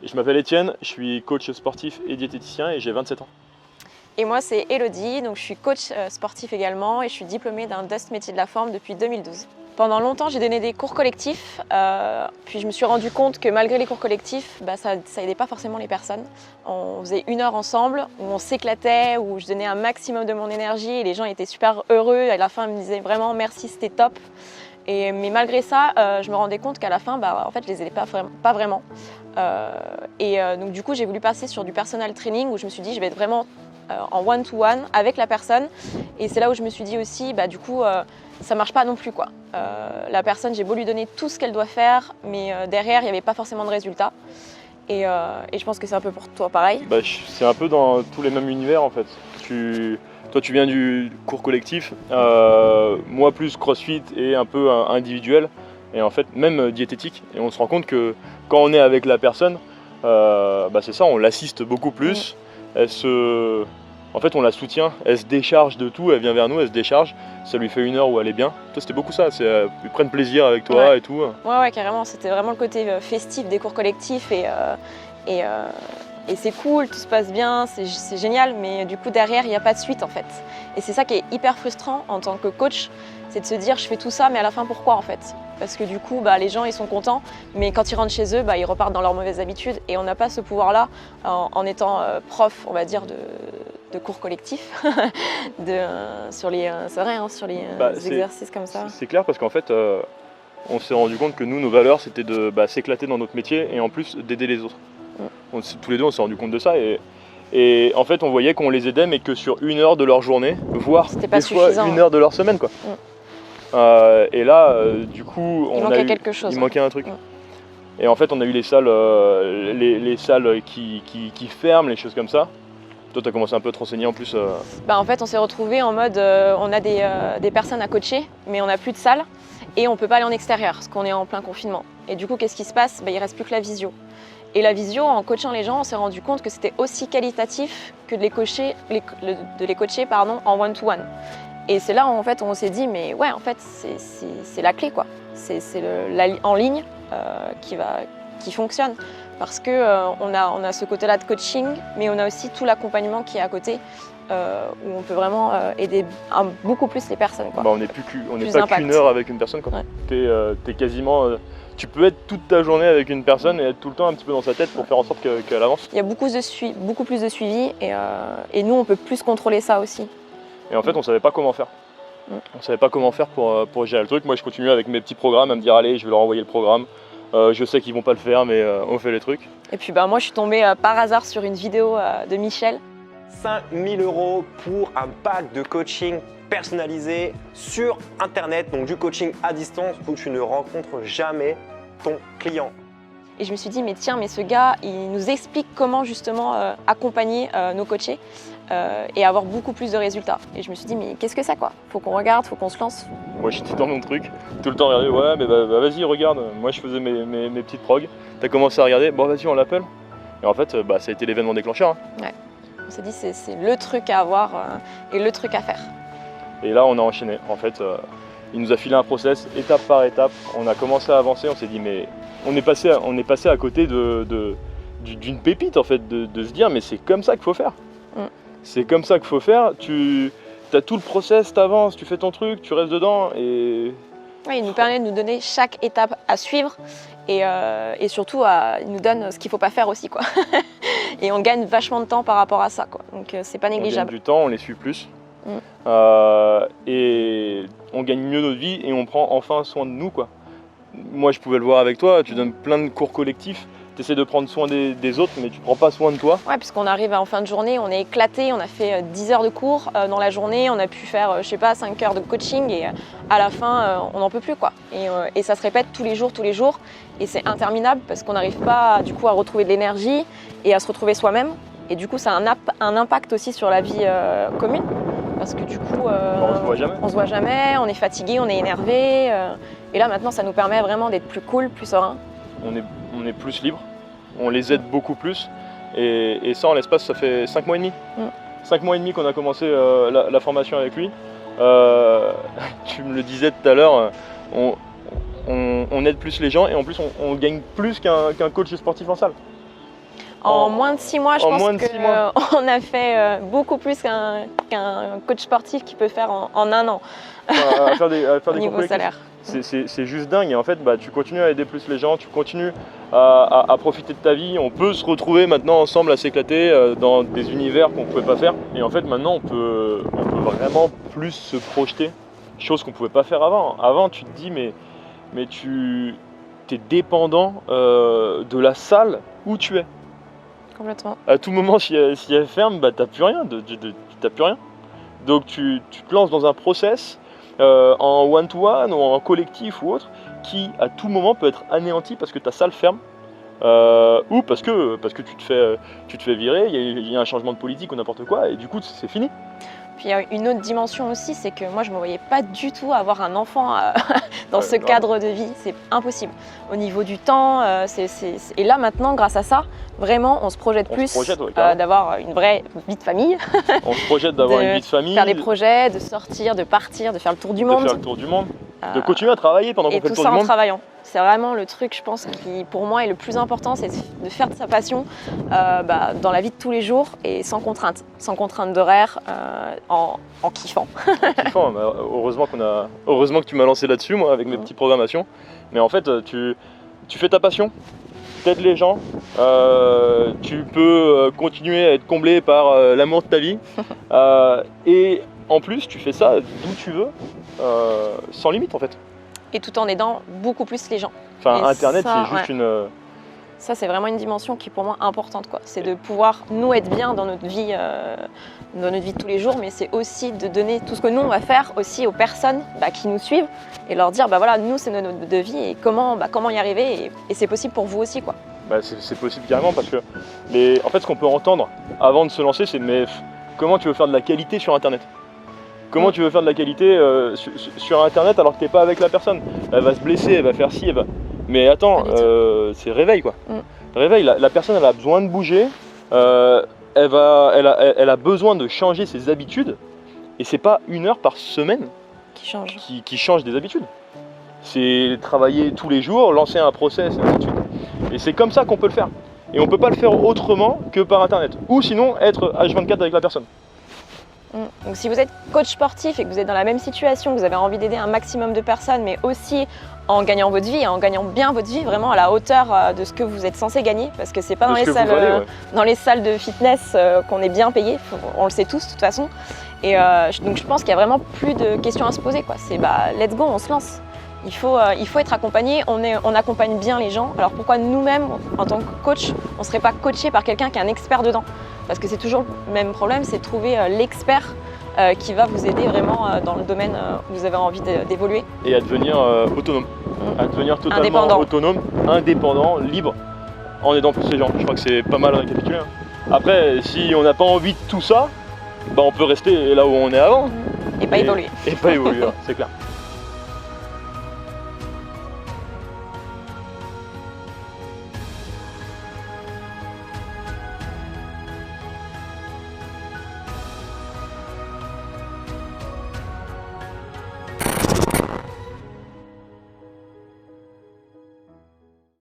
Et je m'appelle Étienne, je suis coach sportif et diététicien et j'ai 27 ans. Et moi c'est Elodie, donc je suis coach sportif également et je suis diplômée d'un DUST métier de la forme depuis 2012. Pendant longtemps j'ai donné des cours collectifs, puis je me suis rendu compte que malgré les cours collectifs, ça aidait pas forcément les personnes. On faisait 1 heure ensemble, où on s'éclatait, où je donnais un maximum de mon énergie et les gens étaient super heureux. À la fin ils me disaient vraiment merci, c'était top. Mais malgré ça, je me rendais compte qu'à la fin, en fait, je les aidais pas vraiment. Donc du coup, j'ai voulu passer sur du personal training où je me suis dit, je vais être vraiment en one-to-one avec la personne. Et c'est là où je me suis dit aussi, du coup, ça marche pas non plus, quoi. La personne, j'ai beau lui donner tout ce qu'elle doit faire, mais derrière, il n'y avait pas forcément de résultat. Et je pense que c'est un peu pour toi pareil. C'est un peu dans tous les mêmes univers en fait. Toi tu viens du cours collectif, moi plus crossfit et un peu individuel et en fait même diététique. Et on se rend compte que quand on est avec la personne, c'est ça, on l'assiste beaucoup plus. En fait on la soutient, elle se décharge de tout, elle vient vers nous, elle se décharge, ça lui fait 1 heure où elle est bien. Toi c'était beaucoup ça, ils prennent plaisir avec toi et tout. Ouais, carrément, c'était vraiment le côté festif des cours collectifs et c'est cool, tout se passe bien, c'est génial, mais du coup derrière il n'y a pas de suite en fait. Et c'est ça qui est hyper frustrant en tant que coach, c'est de se dire je fais tout ça mais à la fin pourquoi en fait? Parce que du coup les gens ils sont contents, mais quand ils rentrent chez eux, ils repartent dans leurs mauvaises habitudes et on n'a pas ce pouvoir-là en étant prof, on va dire, de cours collectifs, sur les exercices comme ça. C'est clair parce qu'en fait on s'est rendu compte que nous, nos valeurs, c'était de s'éclater dans notre métier et en plus d'aider les autres. Tous les deux, on s'est rendu compte de ça et en fait, on voyait qu'on les aidait, mais que sur 1 heure de leur journée, voire des fois 1 heure de leur semaine, quoi. Et là, du coup, il manquait quelque chose. Il manquait un truc. Et en fait, on a eu les salles, qui ferment, les choses comme ça. Toi, tu as commencé un peu à te renseigner en plus. En fait, on s'est retrouvés en mode, on a des personnes à coacher, mais on n'a plus de salle. Et on ne peut pas aller en extérieur, parce qu'on est en plein confinement. Et du coup, qu'est-ce qui se passe? Il ne reste plus que la visio. Et la visio, en coachant les gens, on s'est rendu compte que c'était aussi qualitatif que de les coacher en one-to-one. Et c'est là où en fait, on s'est dit, mais ouais, en fait, c'est la clé, quoi. C'est en ligne qui fonctionne. Parce qu'on a ce côté-là de coaching, mais on a aussi tout l'accompagnement qui est à côté. Où on peut vraiment aider beaucoup plus les personnes, quoi. On n'est pas qu'une heure avec une personne, quoi. Ouais. T'es quasiment, tu peux être toute ta journée avec une personne et être tout le temps un petit peu dans sa tête pour faire en sorte qu'elle avance. Il y a beaucoup plus de suivi et nous on peut plus contrôler ça aussi. Et en fait on savait pas comment faire. On savait pas comment faire pour gérer le truc. Moi je continue avec mes petits programmes à me dire allez je vais leur envoyer le programme. Je sais qu'ils vont pas le faire mais on fait les trucs. Et puis moi je suis tombée par hasard sur une vidéo de Michel. 5 000 € pour un pack de coaching personnalisé sur internet, donc du coaching à distance où tu ne rencontres jamais ton client. Et je me suis dit mais ce gars il nous explique comment justement accompagner nos coachés et avoir beaucoup plus de résultats. Et je me suis dit mais qu'est-ce que c'est, quoi? Faut qu'on regarde, faut qu'on se lance. Moi j'étais dans mon truc, tout le temps regardé, ouais mais vas-y regarde, moi je faisais mes petites prog, t'as commencé à regarder, bon vas-y on l'appelle. Et en fait ça a été l'événement déclencheur. Ouais. On s'est dit c'est le truc à avoir et le truc à faire. Et là on a enchaîné, en fait il nous a filé un process étape par étape, on a commencé à avancer, on s'est dit mais on est passé à côté d'une pépite en fait, de se dire mais c'est comme ça qu'il faut faire. C'est comme ça qu'il faut faire, tu as tout le process, t'avances, tu fais ton truc, tu restes dedans et... Oui, il nous permet de nous donner chaque étape à suivre et surtout il nous donne ce qu'il ne faut pas faire aussi, quoi. Et on gagne vachement de temps par rapport à ça, quoi. Donc c'est pas négligeable. On gagne du temps, on les suit plus et on gagne mieux notre vie et on prend enfin soin de nous, quoi. Moi je pouvais le voir avec toi, tu donnes plein de cours collectifs, tu essaies de prendre soin des autres mais tu prends pas soin de toi. Ouais, puisqu'on arrive en fin de journée, on est éclaté, on a fait 10 heures de cours dans la journée, on a pu faire, 5 heures de coaching et à la fin, on n'en peut plus, quoi. Et ça se répète tous les jours et c'est interminable parce qu'on n'arrive pas du coup à retrouver de l'énergie et à se retrouver soi-même. Et du coup, ça a un impact aussi sur la vie commune parce que du coup, on se voit jamais, on est fatigué, on est énervé. Et là, maintenant, ça nous permet vraiment d'être plus cool, plus serein. On est plus libre, on les aide beaucoup plus et ça en l'espace ça fait 5 mois et demi. 5 mois et demi qu'on a commencé la formation avec lui. Tu me le disais tout à l'heure, on aide plus les gens et en plus on gagne plus qu'un coach sportif en salle. En moins de 6 mois, je en pense moins de 6 mois. qu'on a fait beaucoup plus qu'un coach sportif qui peut faire en 1 an à faire des au cours niveau collectifs. salaire. C'est juste dingue. Et en fait, tu continues à aider plus les gens, tu continues à profiter de ta vie. On peut se retrouver maintenant ensemble à s'éclater dans des univers qu'on ne pouvait pas faire. Et en fait, maintenant, on peut vraiment plus se projeter, chose qu'on ne pouvait pas faire avant. Avant, tu te dis, mais tu es dépendant de la salle où tu es. Complètement. À tout moment, si elle ferme, t'as plus rien. T'as plus rien. Donc tu te lances dans un process en one-to-one ou en collectif ou autre qui à tout moment peut être anéanti parce que ta salle ferme ou parce que tu te fais virer, il y a un changement de politique ou n'importe quoi et du coup c'est fini. Puis il y a une autre dimension aussi, c'est que moi je me voyais pas du tout avoir un enfant dans ce grave. cadre de vie, c'est impossible. Au niveau du temps, et là maintenant grâce à ça, vraiment on se projette On se plus projette, ouais, carrément. d'avoir une vraie vie de famille, On se projette d'avoir une vie de famille, faire des projets, de sortir, de partir, de faire le tour du de monde. faire le tour du monde, de continuer à travailler pendant qu'on Et fait tout le tour ça du en monde. travaillant. C'est vraiment le truc, je pense, qui pour moi est le plus important, c'est de faire de sa passion dans la vie de tous les jours et sans contrainte d'horaire, en kiffant. Kiffant, bah, heureusement que tu m'as lancé là-dessus, moi, avec mes petites programmations. Mais en fait, tu fais ta passion, t'aides les gens, tu peux continuer à être comblé par l'amour de ta vie. Et en plus, tu fais ça d'où tu veux, sans limite en fait. Et tout en aidant beaucoup plus les gens. Enfin, Et Internet, ça, c'est juste ouais. une... Ça, c'est vraiment une dimension qui est pour moi importante, quoi. C'est de pouvoir nous être bien dans notre vie de tous les jours, mais c'est aussi de donner tout ce que nous on va faire aussi aux personnes qui nous suivent et leur dire voilà, nous c'est notre mode de vie et comment y arriver et c'est possible pour vous aussi, quoi. Bah, c'est possible carrément parce que en fait, ce qu'on peut entendre avant de se lancer, c'est mais comment tu veux faire de la qualité sur Internet? Comment tu veux faire de la qualité sur Internet alors que t'es pas avec la personne? Elle va se blesser, elle va faire ci, elle va... Mais attends, c'est réveil quoi. Réveil, la personne elle a besoin de bouger, elle a besoin de changer ses habitudes et c'est pas 1 heure par semaine qui change des habitudes. C'est travailler tous les jours, lancer un process et ainsi de suite. Et c'est comme ça qu'on peut le faire. Et on peut pas le faire autrement que par Internet. Ou sinon être H24 avec la personne. Donc si vous êtes coach sportif et que vous êtes dans la même situation, que vous avez envie d'aider un maximum de personnes, mais aussi en gagnant votre vie, en gagnant bien votre vie, vraiment à la hauteur de ce que vous êtes censé gagner, parce que c'est pas dans les salles de fitness qu'on est bien payé, on le sait tous de toute façon. Et donc je pense qu'il y a vraiment plus de questions à se poser, quoi. C'est let's go, on se lance. Il faut être accompagné, on accompagne bien les gens. Alors pourquoi nous-mêmes, en tant que coach, on ne serait pas coaché par quelqu'un qui est un expert dedans? Parce que c'est toujours le même problème, c'est de trouver l'expert qui va vous aider vraiment dans le domaine où vous avez envie d'évoluer. Et à devenir autonome, à devenir totalement Indépendant. autonome, indépendant, libre, en aidant plus les gens. Je crois que c'est pas mal récapitulé. Après, si on n'a pas envie de tout ça, on peut rester là où on est avant. Et pas évoluer. Et pas évoluer, c'est clair.